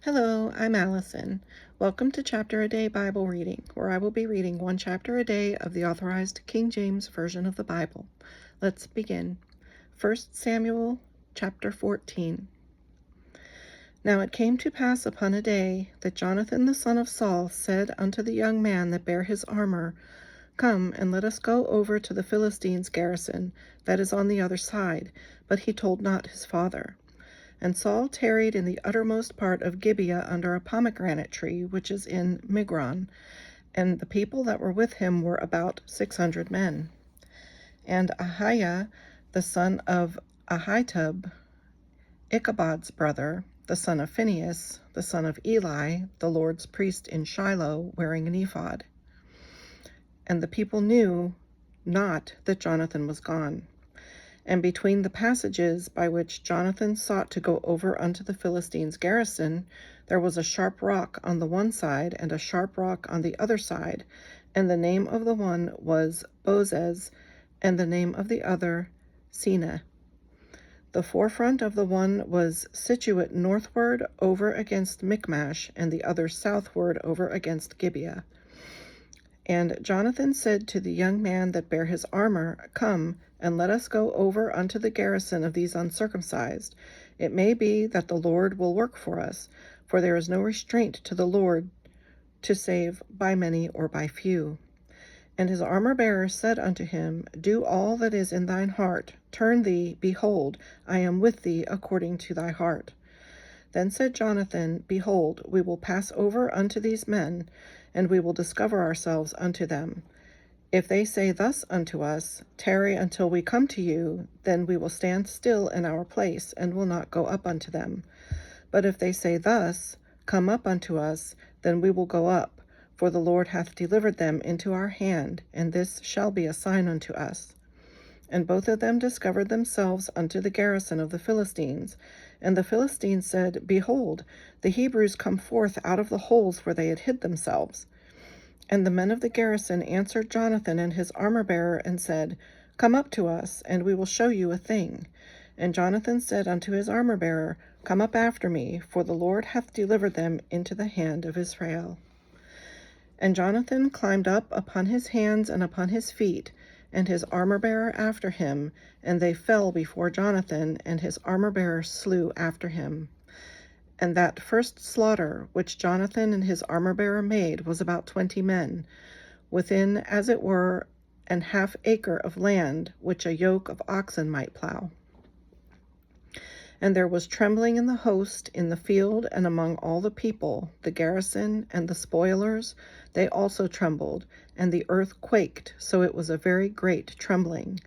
Hello, I'm Allison. Welcome to Chapter a Day Bible Reading, where I will be reading one chapter a day of the Authorized King James Version of the Bible. Let's begin. 1 Samuel chapter 14. Now it came to pass upon a day that Jonathan the son of Saul said unto the young man that bare his armor, Come, and let us go over to the Philistines' garrison that is on the other side. But he told not his father. And Saul tarried in the uttermost part of Gibeah under a pomegranate tree, which is in Migron. And the people that were with him were about 600 men. And Ahiah, the son of Ahitub, Ichabod's brother, the son of Phinehas, the son of Eli, the Lord's priest in Shiloh, wearing an ephod. And the people knew not that Jonathan was gone. And between the passages by which Jonathan sought to go over unto the Philistines' garrison, there was a sharp rock on the one side and a sharp rock on the other side, and the name of the one was Bozez, and the name of the other Seneh. The forefront of the one was situate northward over against Michmash, and the other southward over against Gibeah. And Jonathan said to the young man that bare his armor, Come, and let us go over unto the garrison of these uncircumcised. It may be that the Lord will work for us, for there is no restraint to the Lord to save by many or by few. And his armor-bearer said unto him, Do all that is in thine heart. Turn thee, behold, I am with thee according to thy heart. Then said Jonathan, Behold, we will pass over unto these men, and we will discover ourselves unto them. If they say thus unto us, Tarry until we come to you, then we will stand still in our place, and will not go up unto them. But if they say thus, Come up unto us, then we will go up, for the Lord hath delivered them into our hand, and this shall be a sign unto us. And both of them discovered themselves unto the garrison of the Philistines. And the Philistines said, Behold, the Hebrews come forth out of the holes where they had hid themselves. And the men of the garrison answered Jonathan and his armor-bearer, and said, Come up to us, and we will show you a thing. And Jonathan said unto his armor-bearer, Come up after me, for the Lord hath delivered them into the hand of Israel. And Jonathan climbed up upon his hands and upon his feet, and his armor-bearer after him, and they fell before Jonathan, and his armor-bearer slew after him. And that first slaughter which Jonathan and his armor-bearer made was about 20 men, within, as it were, an half acre of land, which a yoke of oxen might plow. And there was trembling in the host, in the field, and among all the people, the garrison, and the spoilers, they also trembled, and the earth quaked, so it was a very great trembling.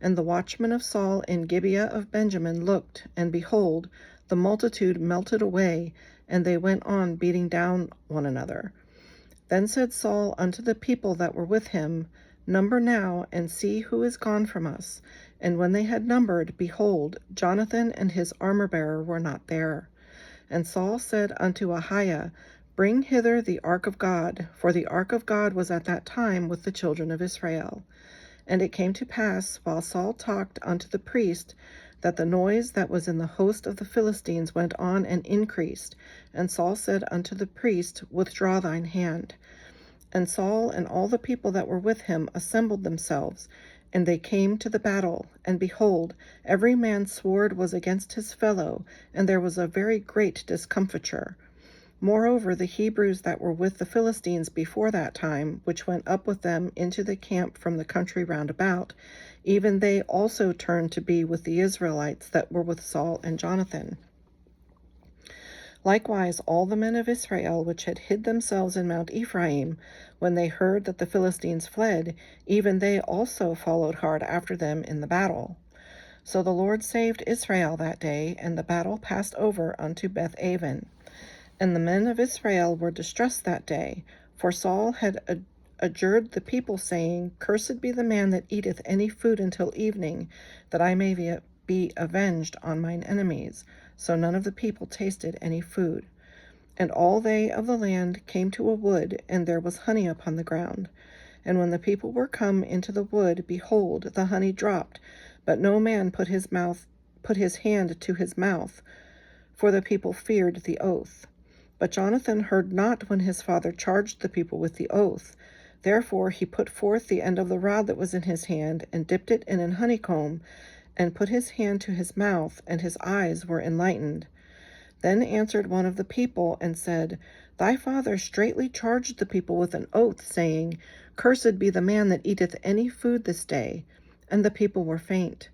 And the watchmen of Saul in Gibeah of Benjamin looked, and behold, the multitude melted away, and they went on beating down one another. Then said Saul unto the people that were with him, Number now, and see who is gone from us. And when they had numbered, behold, Jonathan and his armor-bearer were not there. And Saul said unto Ahiah, Bring hither the ark of God, for the ark of God was at that time with the children of Israel. And it came to pass, while Saul talked unto the priest, that the noise that was in the host of the Philistines went on and increased. And Saul said unto the priest, Withdraw thine hand. And Saul and all the people that were with him assembled themselves, and they came to the battle. And behold, every man's sword was against his fellow, and there was a very great discomfiture. Moreover, the Hebrews that were with the Philistines before that time, which went up with them into the camp from the country round about, even they also turned to be with the Israelites that were with Saul and Jonathan. Likewise all the men of Israel which had hid themselves in Mount Ephraim, when they heard that the Philistines fled, even they also followed hard after them in the battle. So the Lord saved Israel that day, and the battle passed over unto Beth-aven. And the men of Israel were distressed that day, for Saul had adjured the people, saying, Cursed be the man that eateth any food until evening, that I may be avenged on mine enemies. So none of the people tasted any food. And all they of the land came to a wood, and there was honey upon the ground. And when the people were come into the wood, behold, the honey dropped, but no man put his hand to his mouth, for the people feared the oath. But Jonathan heard not when his father charged the people with the oath. Therefore he put forth the end of the rod that was in his hand, and dipped it in an honeycomb, and put his hand to his mouth, and his eyes were enlightened. Then answered one of the people, and said, Thy father straitly charged the people with an oath, saying, Cursed be the man that eateth any food this day. And the people were faint.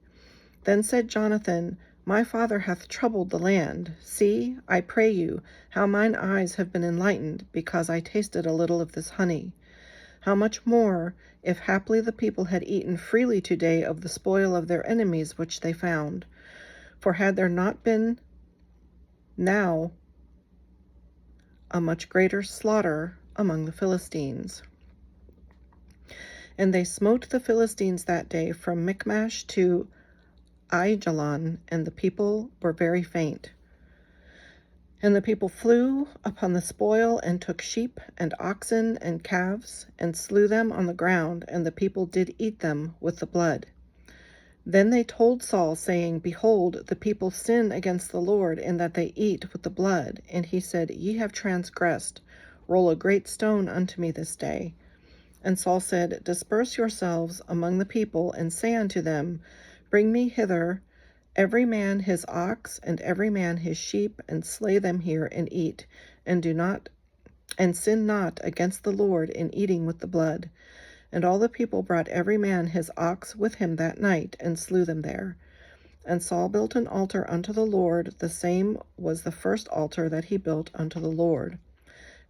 Then said Jonathan, My father hath troubled the land. See, I pray you, how mine eyes have been enlightened, because I tasted a little of this honey. How much more, if haply the people had eaten freely today of the spoil of their enemies which they found? For had there not been now a much greater slaughter among the Philistines? And they smote the Philistines that day from Michmash to Aijalon, and the people were very faint. And the people flew upon the spoil, and took sheep and oxen and calves, and slew them on the ground, and the people did eat them with the blood. Then they told Saul, saying, Behold, the people sin against the Lord, in that they eat with the blood. And he said, Ye have transgressed. Roll a great stone unto me this day. And Saul said, Disperse yourselves among the people, and say unto them, Bring me hither every man his ox, and every man his sheep, and slay them here, and eat, and sin not against the Lord in eating with the blood. And all the people brought every man his ox with him that night, and slew them there. And Saul built an altar unto the Lord, the same was the first altar that he built unto the Lord.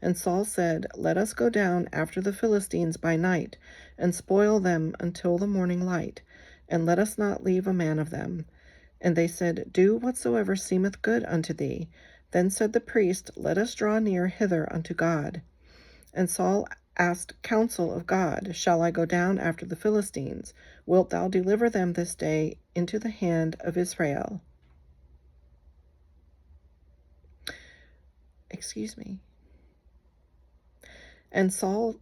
And Saul said, Let us go down after the Philistines by night, and spoil them until the morning light, and let us not leave a man of them. And they said, Do whatsoever seemeth good unto thee. Then said the priest, Let us draw near hither unto God. And Saul asked counsel of God, Shall I go down after the Philistines? Wilt thou deliver them this day into the hand of Israel? And Saul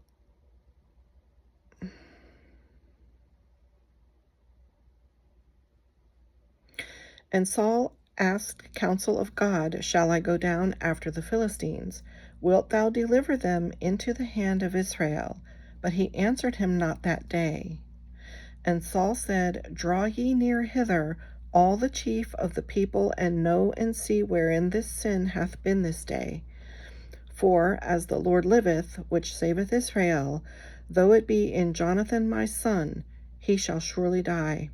asked counsel of God, Shall I go down after the Philistines? Wilt thou deliver them into the hand of Israel? But he answered him not that day. And Saul said, Draw ye near hither, all the chief of the people, and know and see wherein this sin hath been this day. For, as the Lord liveth, which saveth Israel, though it be in Jonathan my son, he shall surely die.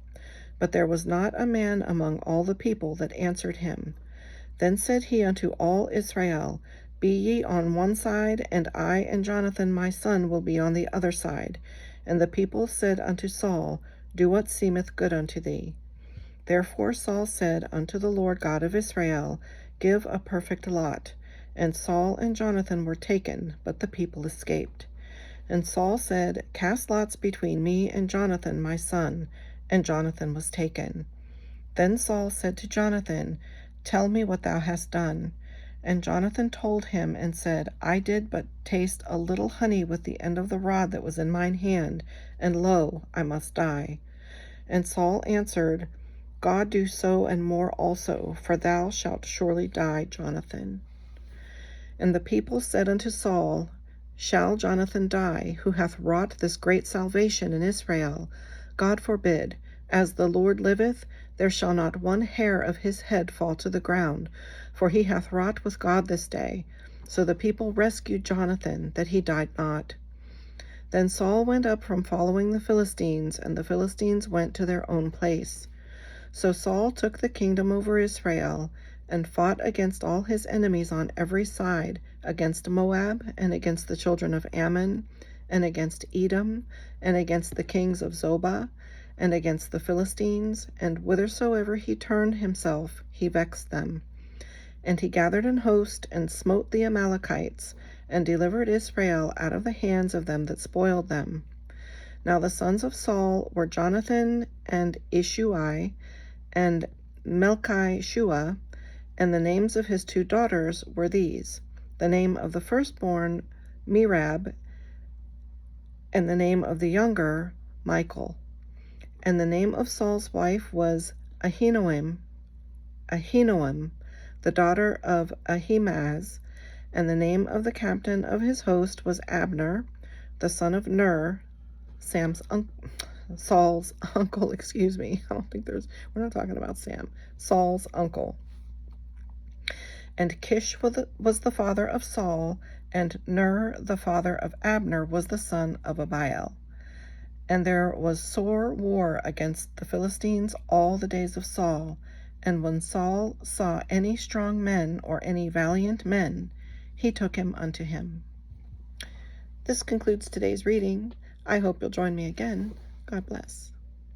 But there was not a man among all the people that answered him. Then said he unto all Israel, Be ye on one side, and I and Jonathan my son will be on the other side. And the people said unto Saul, Do what seemeth good unto thee. Therefore Saul said unto the Lord God of Israel, Give a perfect lot. And Saul and Jonathan were taken, but the people escaped. And Saul said, Cast lots between me and Jonathan my son. And Jonathan was taken. Then Saul said to Jonathan, Tell me what thou hast done. And Jonathan told him, and said, I did but taste a little honey with the end of the rod that was in mine hand, and lo, I must die. And Saul answered, God do so and more also, for thou shalt surely die, Jonathan. And the people said unto Saul, Shall Jonathan die, who hath wrought this great salvation in Israel? God forbid. As the Lord liveth, there shall not one hair of his head fall to the ground, for he hath wrought with God this day. So the people rescued Jonathan, that he died not. Then Saul went up from following the Philistines, and the Philistines went to their own place. So Saul took the kingdom over Israel, and fought against all his enemies on every side, against Moab, and against the children of Ammon, and against Edom, and against the kings of Zobah, and against the Philistines, and whithersoever he turned himself, he vexed them. And he gathered an host, and smote the Amalekites, and delivered Israel out of the hands of them that spoiled them. Now the sons of Saul were Jonathan, and Ishui, and Melchi-shua, and the names of his 2 daughters were these: the name of the firstborn, Merab, and the name of the younger, Michal. And the name of Saul's wife was Ahinoam, the daughter of Ahimaaz, And the name of the captain of his host was Abner, the son of Ner, Saul's uncle, excuse me. We're not talking about Sam. Saul's uncle. And Kish was the father of Saul, and Ner, the father of Abner, was the son of Abiel. And there was sore war against the Philistines all the days of Saul. And when Saul saw any strong men or any valiant men, he took him unto him. This concludes today's reading. I hope you'll join me again. God bless.